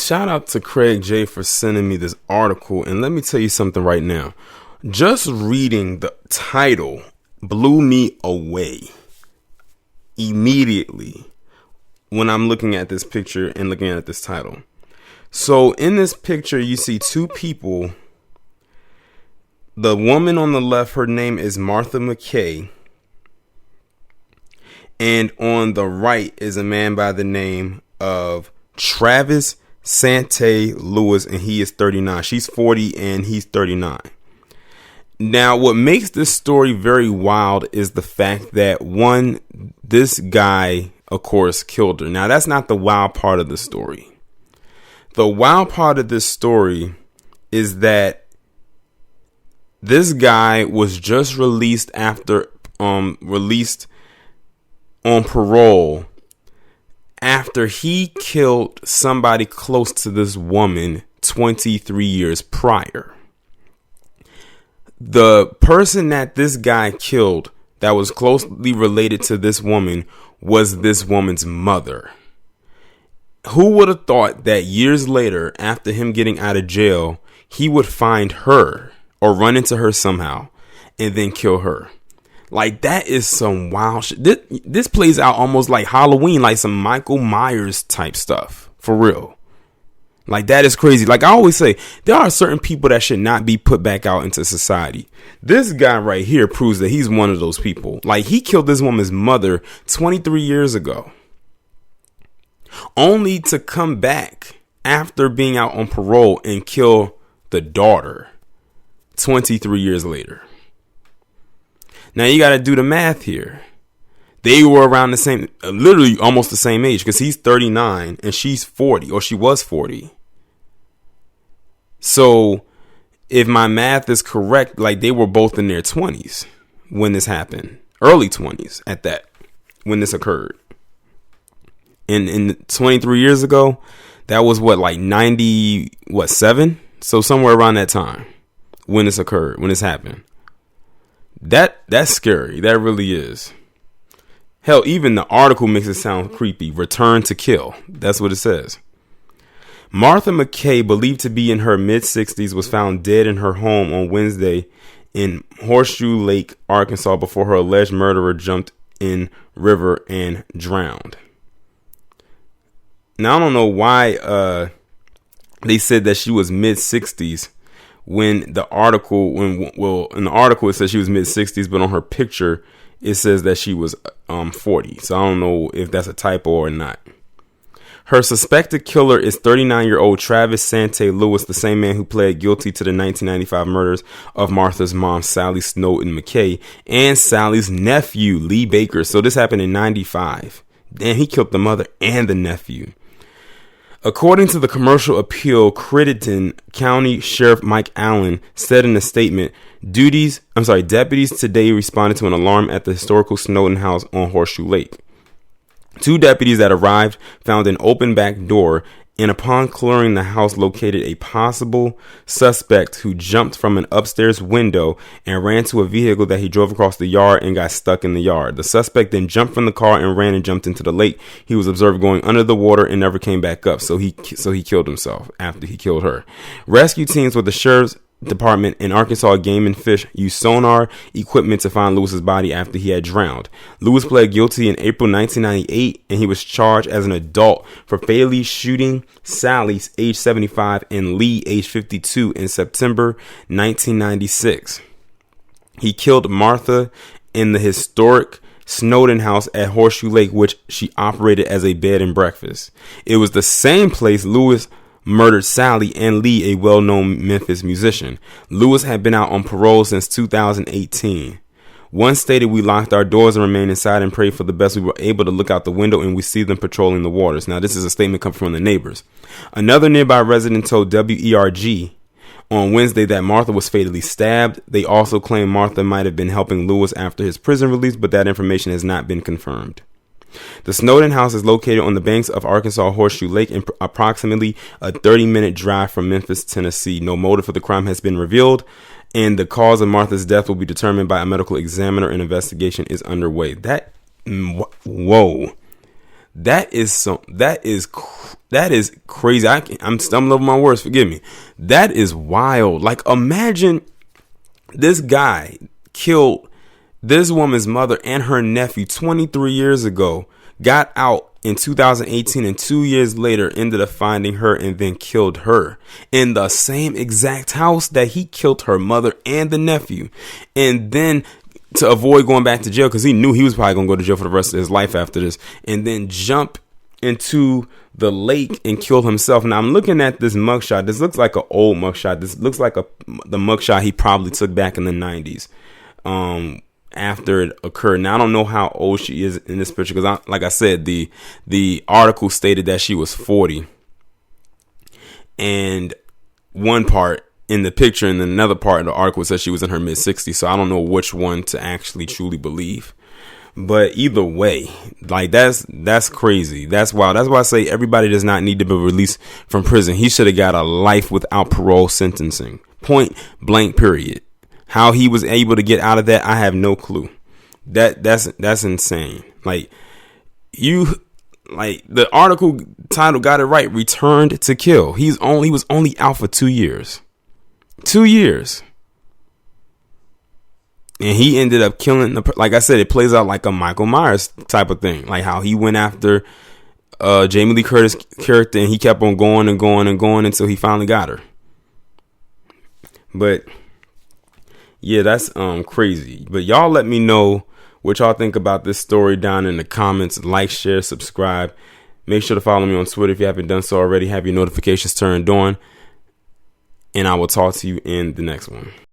shout out to Craig J for sending me this article. And let me tell you something right now. Just reading the title blew me away immediately when I'm looking at this picture and looking at this title. So in this picture, you see two people. The woman on the left, her name is Martha McKay. And on the right is a man by the name of Travis Sante Lewis, and he is 39. She's 40 and he's 39. Now, what makes this story very wild is the fact that, one, this guy, of course, killed her. Now, that's not the wild part of the story. The wild part of this story is that this guy was just released released on parole after he killed somebody close to this woman 23 years prior. The person that this guy killed that was closely related to this woman was this woman's mother. Who would have thought that years later, after him getting out of jail, he would find her or run into her somehow and then kill her? Like, that is some wild shit. This plays out almost like Halloween, like some Michael Myers type stuff. For real. Like, that is crazy. Like I always say, there are certain people that should not be put back out into society. This guy right here proves that he's one of those people. Like, he killed this woman's mother 23 years ago. Only to come back after being out on parole and kill the daughter 23 years later. Now, you got to do the math here. They were around the same, literally almost the same age, because he's 39 and she's 40, or she was 40. So if my math is correct, like, they were both in their 20s when this happened. Early 20s at that, when this occurred. In 23 years ago, that was what, like 7? So somewhere around that time when this occurred, when this happened. That's scary. That really is. Hell, even the article makes it sound creepy. Return to kill. That's what it says. Martha McKay, believed to be in her mid-60s, was found dead in her home on Wednesday in Horseshoe Lake, Arkansas, before her alleged murderer jumped in river and drowned. Now, I don't know why they said that she was mid-60s. When the article, in the article it says she was mid-60s, but on her picture it says that she was 40. So I don't know if that's a typo or not. Her suspected killer is 39-year-old Travis Sante Lewis, the same man who pled guilty to the 1995 murders of Martha's mom, Sally Snowden McKay, and Sally's nephew, Lee Baker. So this happened in 95. And he killed the mother and the nephew. According to the commercial appeal, Crittenden County Sheriff Mike Allen said in a statement, deputies today responded to an alarm at the historical Snowden house on Horseshoe Lake. Two deputies that arrived found an open back door, and upon clearing the house, located a possible suspect who jumped from an upstairs window and ran to a vehicle that he drove across the yard and got stuck in the yard. The suspect then jumped from the car and ran and jumped into the lake. He was observed going under the water and never came back up. So he killed himself after he killed her. Rescue teams with the sheriff's department in Arkansas Game and Fish used sonar equipment to find Lewis's body after he had drowned. Lewis pled guilty in April 1998, and he was charged as an adult for fatally shooting Sally, age 75, and Lee, age 52, in September 1996. He killed Martha in the historic Snowden house at Horseshoe Lake, which she operated as a bed and breakfast. It was the same place Lewis murdered Sally and Lee, a well-known Memphis musician. Lewis had been out on parole since 2018. One stated, "We locked our doors and remained inside and prayed for the best. We were able to look out the window and we see them patrolling the waters." Now, this is a statement coming from the neighbors. Another nearby resident told WERG on Wednesday that Martha was fatally stabbed. They also claimed Martha might have been helping Lewis after his prison release, but that information has not been confirmed. The Snowden house is located on the banks of Arkansas Horseshoe Lake, and approximately a 30-minute drive from Memphis, Tennessee. No motive for the crime has been revealed, and the cause of Martha's death will be determined by a medical examiner. An investigation is underway. Whoa. That is crazy. I'm stumbling over my words. Forgive me. That is wild. Like, imagine this guy killed this woman's mother and her nephew 23 years ago, got out in 2018, and 2 years later ended up finding her and then killed her in the same exact house that he killed her mother and the nephew. And then, to avoid going back to jail, because he knew he was probably going to go to jail for the rest of his life after this, and then jump into the lake and kill himself. Now, I'm looking at this mugshot. This looks like an old mugshot. This looks like the mugshot he probably took back in the 90s. After it occurred. Now, I don't know how old she is in this picture, because like I said, the article stated that she was 40, and one part in the picture and then another part of the article says she was in her mid 60s. So I don't know which one to actually truly believe. But either way, like, that's crazy. That's wild. That's why I say everybody does not need to be released from prison. He should have got a life without parole sentencing. Point blank, period. How he was able to get out of that, I have no clue. That's insane. Like, the article title got it right. Returned to kill. He was only out for 2 years. 2 years. And he ended up killing like I said, it plays out like a Michael Myers type of thing. Like how he went after Jamie Lee Curtis character, and he kept on going and going and going until he finally got her. But yeah, that's crazy. But y'all let me know what y'all think about this story down in the comments. Like, share, subscribe. Make sure to follow me on Twitter if you haven't done so already. Have your notifications turned on. And I will talk to you in the next one.